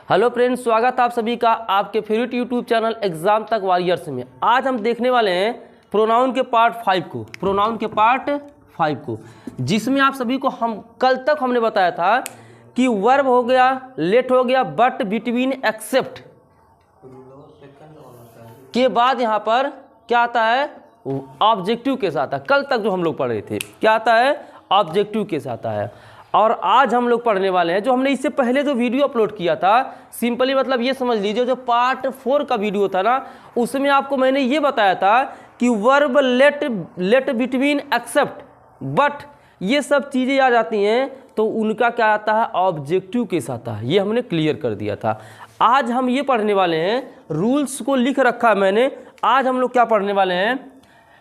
Hello friends, स्वागत आप सभी का आपके फेवरेट यूट्यूब चैनल एग्जाम तक वॉरियर्स में। आज हम देखने वाले हैं प्रोनाउन के पार्ट 5 को, जिसमें आप सभी को हम कल तक हमने बताया था कि वर्ब हो गया, लेट हो गया, बट, बिटवीन, एक्सेप्ट के बाद यहाँ पर क्या आता है, ऑब्जेक्टिव केस आता है। कल तक जो हम लोग पढ़ रहे थे क्या आता है, ऑब्जेक्टिव केस आता है। और आज हम लोग पढ़ने वाले हैं जो हमने इससे पहले जो वीडियो अपलोड किया था, सिंपली मतलब ये समझ लीजिए जो पार्ट 4 का वीडियो था ना, उसमें आपको मैंने ये बताया था कि verb, let, between, except, but ये सब चीज़ें आ जाती हैं तो उनका क्या आता है, ऑब्जेक्टिव केस आता है। ये हमने क्लियर कर दिया था। आज हम ये पढ़ने वाले हैं, रूल्स को लिख रखा है मैंने। आज हम लोग क्या पढ़ने वाले हैं,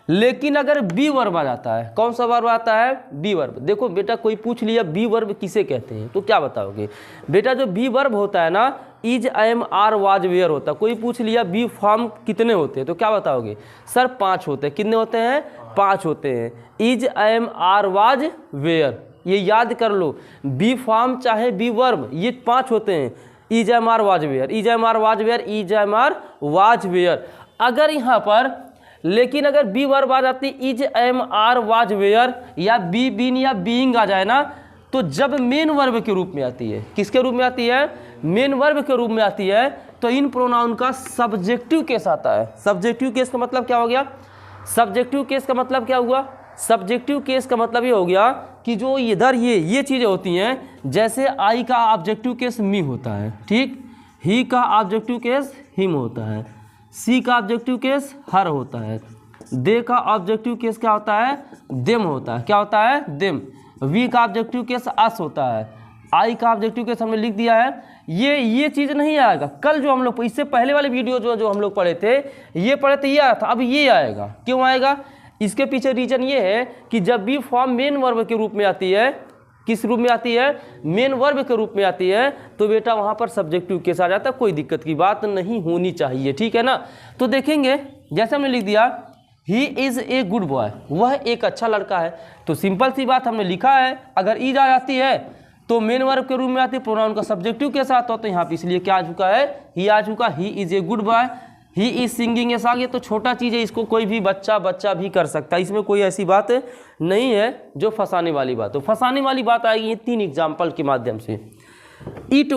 लेकिन अगर बी वर्ब आ जाता है, कौन सा वर्ब आता है, बी वर्ब। देखो बेटा, कोई पूछ लिया बी वर्ब किसे कहते हैं तो क्या बताओगे बेटा, जो बी वर्ब होता है ना, is, am, are, was, were होता है। कोई पूछ लिया बी फॉर्म कितने होते हैं तो क्या बताओगे, सर 5 होते हैं। कितने होते हैं, 5 होते हैं। Is, am, are, was, were, ये याद कर लो। बी फॉर्म चाहे बी वर्ब, ये 5 होते हैं। Is, am, are, was, were, is, am, are, was, were, is, am, are, was, were. अगर यहाँ पर लेकिन अगर बी वर्ब आ जाती, is, am, are, was, were, या बी, बीन या बीइंग आ जाए ना, तो जब मेन वर्ब के रूप में आती है, किसके रूप में आती है, मेन वर्ब के रूप में आती है, तो इन प्रोनाउन का सब्जेक्टिव केस आता है। सब्जेक्टिव केस का मतलब क्या हो गया, सब्जेक्टिव केस का मतलब क्या हुआ, सब्जेक्टिव केस का मतलब ये हो गया कि जो इधर ये चीज़ें होती हैं, जैसे आई का ऑब्जेक्टिव केस मी होता है, ठीक, ही का ऑब्जेक्टिव केस हिम होता है, सी का ऑब्जेक्टिव केस हर होता है, दे का ऑब्जेक्टिव केस क्या होता है, देम होता है। क्या होता है, देम। वी का ऑब्जेक्टिव केस अस होता है। आई का ऑब्जेक्टिव केस हमने लिख दिया है। ये चीज़ नहीं आएगा। कल जो हम लोग इससे पहले वाले वीडियो जो हम लोग पढ़े थे, ये पढ़े थे, ये आया था, अब ये आएगा। क्यों आएगा, इसके पीछे रीजन ये है कि जब बी फॉर्म मेन वर्ब के रूप में आती है, किस रूप में आती है, मेन वर्ब के रूप में आती है, तो बेटा वहाँ पर सब्जेक्टिव केस आ जाता है। कोई दिक्कत की बात नहीं होनी चाहिए, ठीक है ना। तो देखेंगे, जैसे हमने लिख दिया he is a good boy, वह एक अच्छा लड़का है, तो सिंपल सी बात हमने लिखा है। अगर इज आ जाती है तो मेन वर्ब के रूप में आती है, प्रोनाउन का सब्जेक्टिव केस आता है, तो यहाँ पर इसलिए क्या आ चुका है, ही आ चुका। He is a good boy, he is singing a song. ये तो छोटा चीज़ है, इसको कोई भी बच्चा भी कर सकता है, इसमें कोई ऐसी बात नहीं है जो फंसाने वाली बात हो। फंसाने वाली बात आएगी 3 एग्जाम्पल के माध्यम से। इट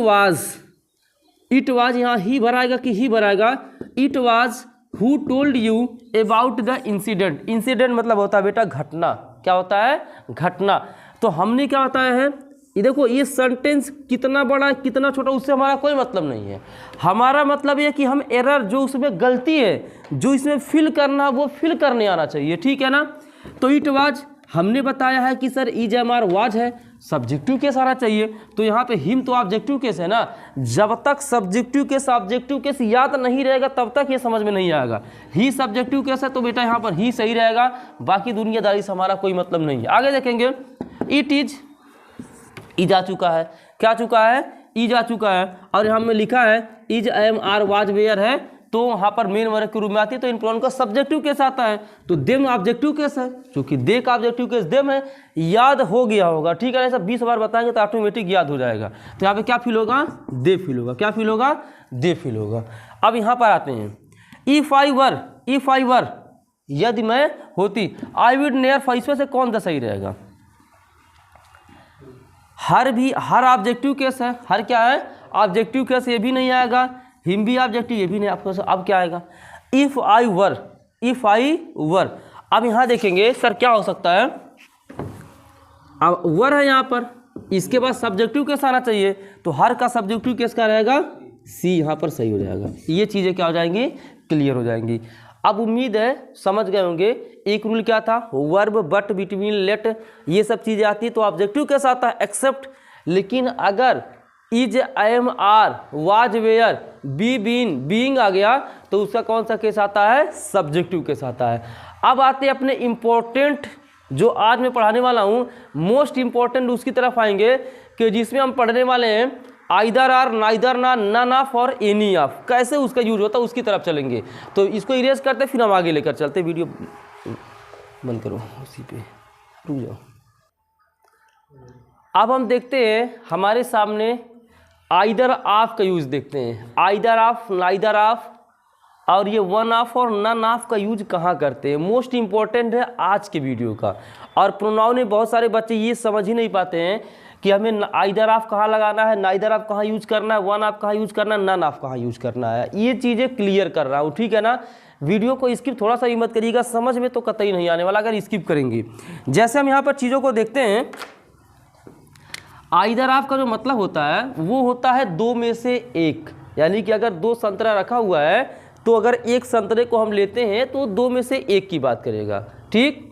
वाज यहाँ ही भराएगा कि ही भराएगा, it was who told you about the incident. Incident मतलब होता है बेटा घटना। क्या होता है, घटना। तो हमने क्या बताया है, ये देखो, ये सेंटेंस कितना बड़ा कितना छोटा उससे हमारा कोई मतलब नहीं है। हमारा मतलब ये कि हम एरर, जो उसमें गलती है, जो इसमें फिल करना, वो फिल करने आना चाहिए, ठीक है ना। तो इट वाज हमने बताया है कि sir is, am, are, was है, सब्जेक्टिव केस आना चाहिए। तो यहाँ पे हिम तो ऑब्जेक्टिव केस है ना। जब तक सब्जेक्टिव केस याद नहीं रहेगा तब तक ये समझ में नहीं आएगा। ही सब्जेक्टिव केस है तो बेटा यहाँ पर ही सही रहेगा, बाकी दुनियादारी से हमारा कोई मतलब नहीं है। आगे देखेंगे, इट इज आ चुका है, क्या आ चुका है, इज आ चुका है, और यहाँ में लिखा है is, am, are, was, were है, तो वहाँ पर मेन वर्ब के रूप में आती है, तो इन प्रोनाउन का सब्जेक्टिव केस आता है। तो देम ऑब्जेक्टिव केस है, क्योंकि दे का ऑब्जेक्टिव केस देम है। याद हो गया होगा, ठीक है। ऐसा 20 बार बताएंगे तो ऑटोमेटिक याद हो जाएगा। तो यहाँ पे क्या फील होगा, दे फील होगा। क्या फील होगा, दे फील होगा। अब यहाँ पर आते हैं, इफ आई वर, यदि मैं होती, आई वुड नेवर, इसमें से कौन सा सही रहेगा। हर ऑब्जेक्टिव केस है, हर क्या है, ऑब्जेक्टिव केस, ये भी नहीं आएगा। हिम भी ऑब्जेक्टिव, ये भी नहीं। आपको अब क्या आएगा, इफ आई वर। अब यहाँ देखेंगे सर क्या हो सकता है, अब वर है यहाँ पर, इसके बाद सब्जेक्टिव केस आना चाहिए, तो हर का सब्जेक्टिव केस क्या रहेगा, सी, यहाँ पर सही हो जाएगा। ये चीज़ें क्या हो जाएंगी, क्लियर हो जाएंगी। अब उम्मीद है समझ गए होंगे। एक रूल क्या था, वर्ब, बट, बिटवीन, लेट, ये सब चीज़ें आती है तो ऑब्जेक्टिव केस आता है, एक्सेप्ट। लेकिन अगर is, am, are, was, were, be, been, being आ गया तो उसका कौन सा केस आता है, सब्जेक्टिव केस आता है। अब आते हैं अपने इम्पोर्टेंट, जो आज मैं पढ़ाने वाला हूँ, मोस्ट इम्पोर्टेंट उसकी तरफ आएंगे, कि जिसमें हम पढ़ने वाले हैं आइदर आर, नाइदर ना, नन ऑफ और एनी ऑफ, कैसे उसका यूज होता है उसकी तरफ चलेंगे। तो इसको इरेज करते फिर हम आगे लेकर चलते। वीडियो बंद करो, उसी पे रुक जाओ। अब हम देखते हैं हमारे सामने आइदर ऑफ का यूज देखते हैं। आइदर ऑफ, नाइदर ऑफ और ये वन ऑफ और नन ऑफ का यूज कहाँ करते हैं, मोस्ट इंपॉर्टेंट है आज के वीडियो का। और प्रोनाउन में बहुत सारे बच्चे ये समझ ही नहीं पाते हैं कि हमें आइदर ऑफ कहाँ लगाना है, नाइदर ऑफ कहाँ यूज करना है, वन ऑफ कहाँ यूज करना है, नन ऑफ कहाँ यूज करना है। ये चीज़ें क्लियर कर रहा हूँ, ठीक है ना। वीडियो को स्किप थोड़ा सा भी मत करिएगा, समझ में तो कतई नहीं आने वाला अगर स्किप करेंगे। जैसे हम यहाँ पर चीज़ों को देखते हैं, आइदर ऑफ का जो मतलब होता है वो होता है दो में से एक, यानी कि अगर दो संतरा रखा हुआ है तो अगर एक संतरे को हम लेते हैं तो दो में से एक की बात करेगा, ठीक।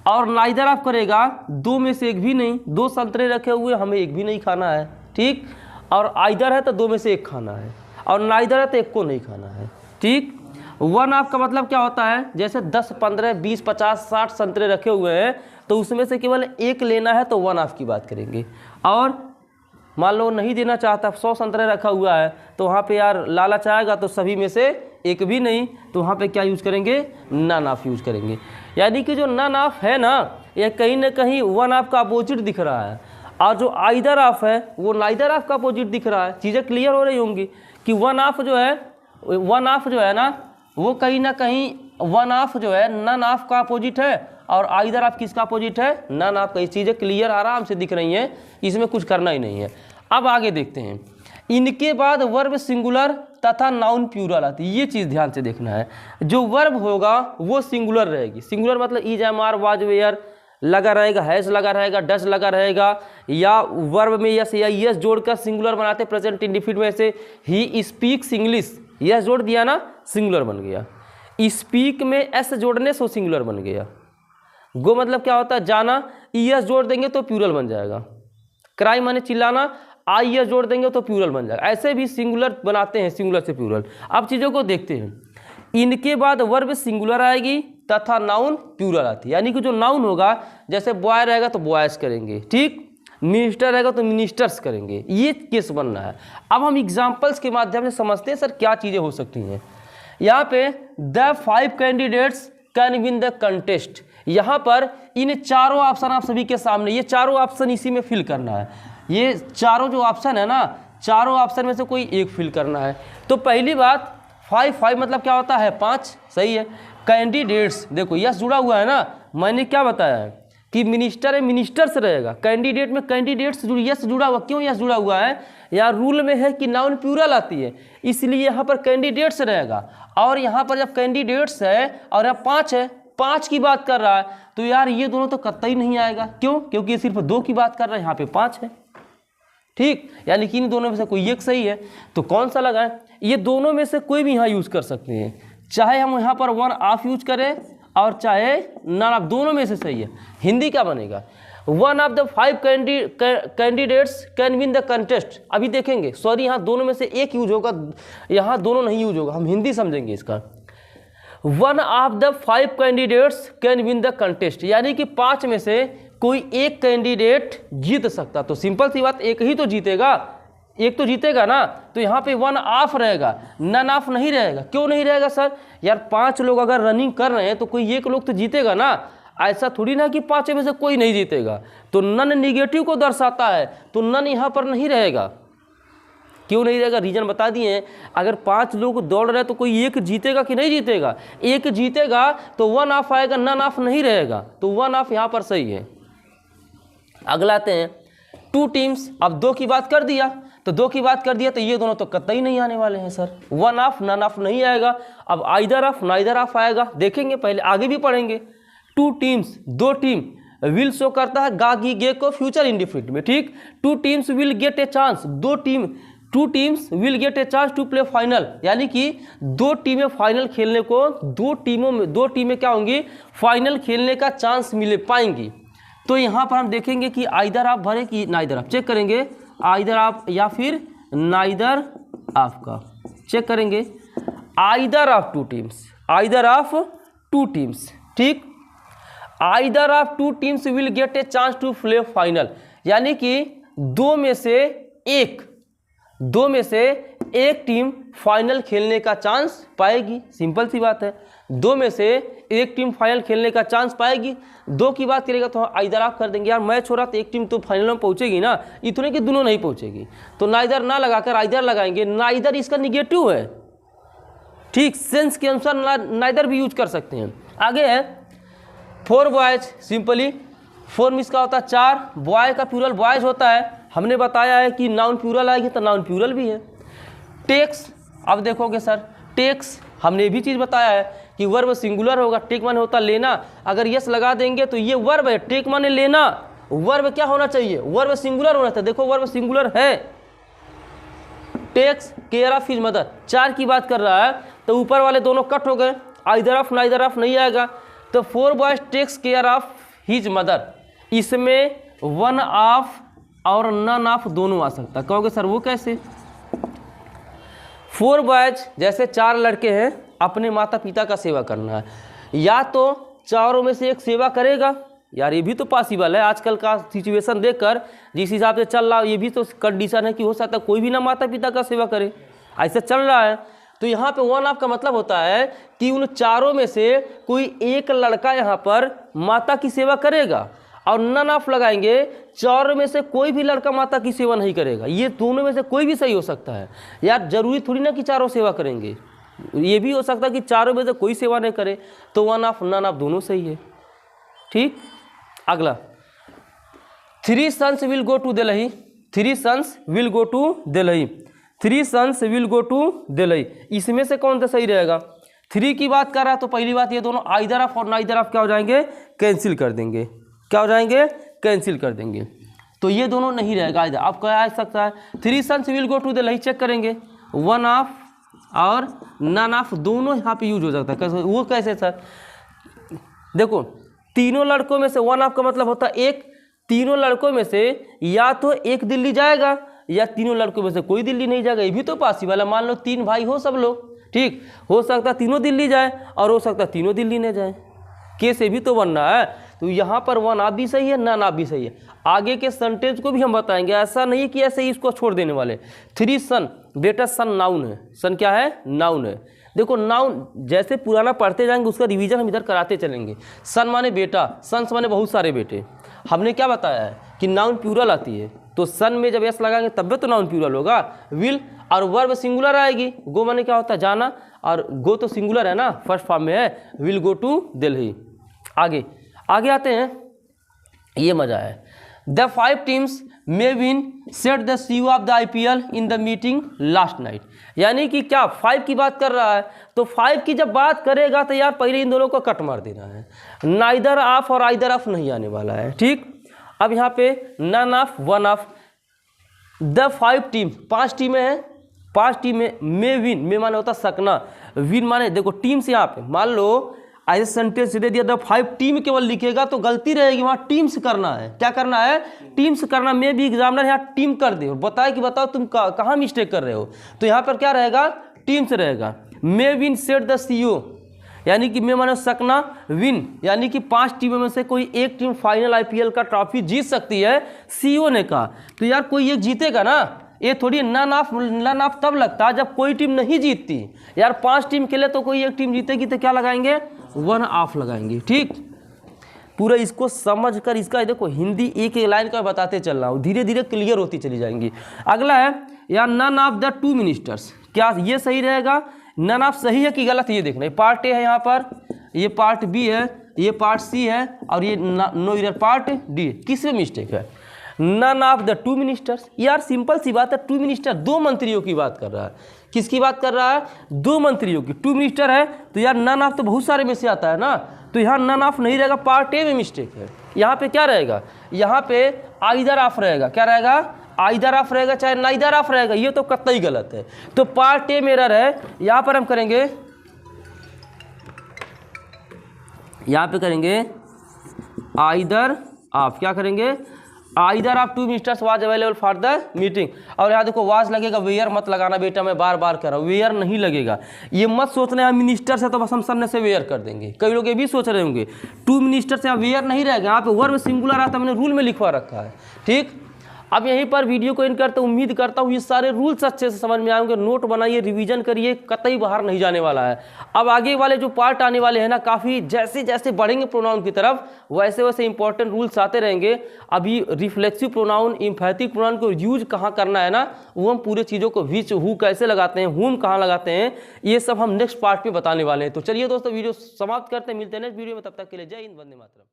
और नाइदर ऑफ करेगा दो में से एक भी नहीं, दो संतरे रखे हुए हमें एक भी नहीं खाना है, ठीक। और आइदर है तो दो में से एक खाना है, और नाइदर है तो एक को नहीं खाना है, ठीक। वन ऑफ का मतलब क्या होता है, जैसे 10, 15, 20, 50, 60 संतरे रखे हुए हैं तो उसमें से केवल एक लेना है तो वन ऑफ की बात करेंगे। और मान लो नहीं देना चाहता, 100 संतरे रखा हुआ है तो वहाँ पे यार लालच आएगा तो सभी में से एक भी नहीं, तो वहाँ पे क्या यूज़ करेंगे, नन ऑफ यूज़ करेंगे। यानी कि जो नन ऑफ है ना, यह कहीं ना कहीं वन ऑफ का अपोजिट दिख रहा है, और जो आइदर ऑफ है वो नाइदर ऑफ का अपोजिट दिख रहा है। चीज़ें क्लियर हो रही होंगी कि वन ऑफ जो है ना वो कहीं ना कहीं वन ऑफ जो है नन ऑफ का अपोजिट है, और आइदर ऑफ किसका अपोजिट है, नन ऑफ का। ये चीज़ें क्लियर आराम से दिख रही हैं, इसमें कुछ करना ही नहीं है। अब आगे देखते हैं, इनके बाद वर्ब सिंगुलर तथा नाउन प्लूरल आती है। ये चीज़ ध्यान से देखना है, जो वर्ब होगा वो सिंगुलर रहेगी। सिंगुलर मतलब is, am, are, was, were लगा रहेगा, हैज लगा रहेगा, डज लगा रहेगा, या वर्ब में यस या यस जोड़कर सिंगुलर बनाते प्रेजेंट इंडिफिनिट में। से ही स्पीक्स इंग्लिश, यस जोड़ दिया ना, सिंगुलर बन गया। स्पीक में एस जोड़ने से सिंगुलर बन गया। गो मतलब क्या होता है, जाना, यस जोड़ देंगे तो प्लूरल बन जाएगा। क्राई माने चिल्लाना, आई एस जोड़ देंगे तो प्लूरल बन जाएगा। ऐसे भी सिंगुलर बनाते हैं, सिंगुलर से प्लूरल। अब चीज़ों को देखते हैं, इनके बाद वर्ब सिंगुलर आएगी तथा नाउन प्लूरल आती है। यानी कि जो नाउन होगा, जैसे बॉय रहेगा तो बॉयज करेंगे, ठीक। मिनिस्टर रहेगा तो मिनिस्टर्स करेंगे, ये केस बनना है। अब हम एग्जाम्पल्स के माध्यम से समझते हैं सर क्या चीज़ें हो सकती हैं। यहाँ पे the 5 candidates can win the contest, यहाँ पर इन चारों ऑप्शन आप सभी के सामने, ये चारों ऑप्शन इसी में फिल करना है। ये चारों जो ऑप्शन है ना, चारों ऑप्शन में से कोई एक फिल करना है। तो पहली बात 5 मतलब क्या होता है, 5, सही है। कैंडिडेट्स, देखो यस जुड़ा हुआ है ना, मैंने क्या बताया है कि मिनिस्टर है, मिनिस्टर्स रहेगा। कैंडिडेट में कैंडिडेट्स यस जुड़ा हुआ, क्यों यस जुड़ा हुआ है, यहाँ रूल में है कि नाउन प्लूरल आती है, इसलिए यहाँ पर कैंडिडेट्स रहेगा। और यहाँ पर जब कैंडिडेट्स है और यहाँ 5 है, 5 की बात कर रहा है, तो यार ये दोनों तो कतई नहीं आएगा। क्यों, क्योंकि ये सिर्फ 2 की बात कर रहा है, यहाँ पे 5 है, ठीक। यानी कि इन दोनों में से कोई एक सही है। तो कौन सा लगाएं, ये दोनों में से कोई भी यहाँ यूज़ कर सकते हैं, चाहे हम यहाँ पर वन ऑफ यूज करें और चाहे नन ऑफ, दोनों में से सही है। हिंदी क्या बनेगा, one of the 5 candidates can win the contest. अभी देखेंगे, सॉरी यहाँ दोनों में से एक यूज होगा, यहाँ दोनों नहीं यूज होगा, हम हिंदी समझेंगे इसका। One of the 5 candidates can win the contest, यानी कि 5 में से कोई एक कैंडिडेट जीत सकता। तो सिंपल सी बात, एक ही तो जीतेगा, एक तो जीतेगा ना। तो यहाँ पे वन ऑफ रहेगा, नन ऑफ नहीं रहेगा। क्यों नहीं रहेगा सर, यार 5 लोग अगर रनिंग कर रहे हैं तो कोई एक लोग तो जीतेगा ना, ऐसा थोड़ी ना कि 5 में से कोई नहीं जीतेगा। तो नन निगेटिव को दर्शाता है, तो नन यहाँ पर नहीं रहेगा। क्यों नहीं रहेगा, रीजन बता दिए। अगर 5 लोग दौड़ रहे हैं तो कोई एक जीतेगा कि नहीं जीतेगा, एक जीतेगा तो वन ऑफ आएगा, नन ऑफ नहीं रहेगा, तो वन ऑफ यहाँ पर सही है। अगला आते हैं 2 टीम्स। अब 2 की बात कर दिया, तो 2 की बात कर दिया तो ये दोनों तो कतई नहीं आने वाले हैं sir, one of none of नहीं आएगा। अब आइदर ऑफ नाइदर ऑफ आएगा, देखेंगे, पहले आगे भी पढ़ेंगे। 2 टीम्स, 2 टीम, विल शो करता है गा गी गे को फ्यूचर इंडिफिनिट में, ठीक। 2 teams will get a chance, 2 teams will get a chance to play final, यानी कि 2 टीमें फाइनल खेलने को, 2 टीमें क्या होंगी, फाइनल खेलने का चांस मिले पाएंगी। तो यहाँ पर हम देखेंगे कि आइदर ऑफ भरे कि नाइदर ऑफ, चेक करेंगे आइदर ऑफ या फिर नाइदर ऑफ का चेक करेंगे। Either of 2 teams, either of 2 teams, ठीक। Either of 2 teams will get a chance to play final, यानी कि 2 में से एक टीम फाइनल खेलने का चांस पाएगी। सिंपल सी बात है, दो में से एक टीम फाइनल खेलने का चांस पाएगी। दो की बात करेगा तो आइदर आप कर देंगे, यार मैच हो रहा तो एक टीम तो फाइनल में पहुंचेगी ना, इतने कि दोनों नहीं पहुंचेगी, तो नाइदर ना लगाकर आइदर लगाएंगे। नाइदर इसका निगेटिव है, ठीक, सेंस के अनुसार नाइदर भी यूज कर सकते हैं। आगे है four boys, simply four miss का होता है चार, बॉय का प्लूरल बॉयज होता है। हमने बताया है कि नाउन प्लूरल आएगी तो नाउन प्लूरल भी है। टेक्स, अब देखोगे सर टेक्स, हमने भी चीज़ बताया है कि वर्ब सिंगुलर होगा, टेक माने होता लेना। अगर यस लगा देंगे तो ये वर्ब है, टेक माने लेना। वर्ब क्या होना चाहिए, वर्ब सिंगुलर होना चाहिए। देखो वर्ब सिंगुलर है, takes care of his mother, चार की बात कर रहा है तो ऊपर वाले दोनों कट हो गए, आइदर ऑफ नाइदर ऑफ नहीं आएगा। तो four boys takes care of his mother, इसमें वन ऑफ और नन ऑफ दोनों आ सकता है। कहोगे सर वो कैसे? फोर बॉयज जैसे चार लड़के हैं, अपने माता पिता का सेवा करना है, या तो चारों में से एक सेवा करेगा, यार ये भी तो पॉसिबल है। आजकल का सिचुएशन देखकर जिस हिसाब से चल रहा है, ये भी तो कंडीशन है कि हो सकता है कोई भी ना माता पिता का सेवा करे, ऐसा चल रहा है। तो यहाँ पे वन ऑफ का मतलब होता है कि उन चारों में से कोई एक लड़का यहाँ पर माता की सेवा करेगा, और नन ऑफ लगाएंगे, चारों में से कोई भी लड़का माता की सेवा नहीं करेगा। ये दोनों में से कोई भी सही हो सकता है यार, जरूरी थोड़ी ना कि चारों सेवा करेंगे, ये भी हो सकता है कि चारों में से कोई सेवा नहीं करे, तो वन ऑफ नन ऑफ दोनों सही है। ठीक, अगला three sons will go to Delhi, three sons will go to Delhi, three sons will go to Delhi, इसमें से कौन सा सही रहेगा? थ्री की बात कर रहा है तो पहली बात ये दोनों आइदर ऑफ और नाइदर ऑफ क्या हो जाएंगे, कैंसिल कर देंगे। क्या हो जाएंगे? कैंसिल कर देंगे। तो ये दोनों नहीं रहेगा इधर। अब क्या आ सकता है? Three sons will go to Delhi, check करेंगे, वन ऑफ और नन ऑफ दोनों यहाँ पे यूज हो सकता है। कैसे? वो कैसे सर? देखो तीनों लड़कों में से वन ऑफ का मतलब होता है एक, तीनों लड़कों में से या तो एक दिल्ली जाएगा या तीनों लड़कों में से कोई दिल्ली नहीं जाएगा, ये भी तो पॉसिबल है। मान लो तीन भाई हो सब लोग, ठीक, हो सकता है तीनों दिल्ली जाए और हो सकता है तीनों दिल्ली नहीं जाए, कैसे भी तो बनना है। तो यहाँ पर वन ऑफ भी सही है, नन ऑफ भी सही है। आगे के सेंटेंस को भी हम बताएंगे, ऐसा नहीं कि ऐसे ही इसको छोड़ देने वाले। थ्री सन, बेटा सन नाउन है, सन क्या है? नाउन है। देखो नाउन जैसे पुराना पढ़ते जाएंगे उसका रिवीजन हम इधर कराते चलेंगे। सन माने बेटा, सन्स माने बहुत सारे बेटे। हमने क्या बताया है कि नाउन प्लूरल आती है, तो सन में जब एस लगाएंगे तब भी तो नाउन प्लूरल होगा। विल और वर्ब सिंगुलर आएगी। गो माने क्या होता है? जाना, और गो तो सिंगुलर है ना, फर्स्ट फॉर्म में है, विल गो टू दिल्ली। आगे आगे आते हैं, ये मजा है। The five teams may win set the CEO of the IPL in the meeting last night. यानी कि क्या फाइव की बात कर रहा है, तो फाइव की जब बात करेगा तो यार पहले इन दोनों को कट मार देना है, नाइदर ऑफ और आइदर ऑफ नहीं आने वाला है। ठीक, अब यहाँ पे none of, one of, the five team, पांच टीमें हैं, पांच टीमें मे विन, मे माने होता सकना, विन माने देखो टीम्स। यहाँ पे मान लो ऐसे सेंटेंस दे दिया, द फाइव टीम केवल लिखेगा तो गलती रहेगी, वहाँ टीम्स करना है। क्या करना है? टीम्स करना। मे भी एग्जामिनर यहाँ टीम कर दे और बताए कि बताओ तुम कहाँ मिस्टेक कर रहे हो, तो यहाँ पर क्या रहेगा? टीम्स रहेगा। May win set the CEO, यानी कि मे माने सकना, विन यानी कि पांच टीमों में से कोई एक टीम फाइनल आईपीएल का ट्रॉफी जीत सकती है, सीईओ ने कहा। तो यार कोई एक जीतेगा ना, ये थोड़ी नन ऑफ तब लगता है जब कोई टीम नहीं जीतती। यार पांच टीम के लिए तो कोई एक टीम जीतेगी तो क्या लगाएंगे? वन ऑफ लगाएंगे। ठीक, पूरा इसको समझकर इसका देखो हिंदी एक एक लाइन का बताते चल रहा हूँ, धीरे धीरे क्लियर होती चली जाएंगी। अगला है यार none of the two ministers, क्या ये सही रहेगा? नन ऑफ सही है कि गलत, ये देखना। पार्ट ए है यहाँ पर, ये पार्ट बी है, ये पार्ट सी है और ये नो इधर पार्ट डी। किसमें मिस्टेक है? None of the two ministers. यार सिंपल सी बात है, टू मिनिस्टर दो मंत्रियों की बात कर रहा है। किसकी बात कर रहा है? दो मंत्रियों की। टू मिनिस्टर है तो यार नन ऑफ तो बहुत सारे में से आता है ना, तो यहाँ नन ऑफ नहीं रहेगा, पार्ट ए में मिस्टेक है। यहाँ पे क्या रहेगा? यहाँ पे आइदर ऑफ रहेगा। क्या रहेगा? आइदर ऑफ रहेगा, चाहे नाइदर ऑफ रहेगा, ये तो कतई गलत है। तो पार्ट ए में एरर है। यहाँ पर हम करेंगे, यहाँ पे करेंगे आइदर ऑफ। क्या करेंगे? Either of two ministers was available for the meeting. और यहाँ देखो वाज लगेगा, वेयर मत लगाना बेटा, मैं बार बार कर रहा हूँ, वेयर नहीं लगेगा। ये मत सोचना है मिनिस्टर्स है तो बस हम सामने से वेयर कर देंगे, कई लोग ये भी सोच रहे होंगे। टू मिनिस्टर्स यहाँ वेयर नहीं रहेगा, यहाँ पे वर्ब सिंगुलर आता, मैंने रूल में लिखवा रखा है। ठीक, अब यहीं पर वीडियो को इन करते उम्मीद करता हूँ ये सारे रूल्स अच्छे से समझ में आएंगे। नोट बनाइए, रिवीजन करिए, कतई बाहर नहीं जाने वाला है। अब आगे वाले जो पार्ट आने वाले हैं ना, काफ़ी जैसे जैसे बढ़ेंगे प्रोनाउन की तरफ वैसे वैसे इंपॉर्टेंट रूल्स आते रहेंगे। अभी रिफ्लेक्सिव प्रोनाउन, इम्फैटिक प्रोनाउन को यूज कहाँ करना है ना, वो हम पूरे चीज़ों को विच हु कैसे लगाते हैं, हुम कहाँ लगाते हैं, ये सब हम नेक्स्ट पार्ट में बताने वाले हैं। तो चलिए दोस्तों वीडियो समाप्त करते हैं, मिलते हैं नेक्स्ट वीडियो में, तब तक के लिए जय हिंद, वंदे मातरम।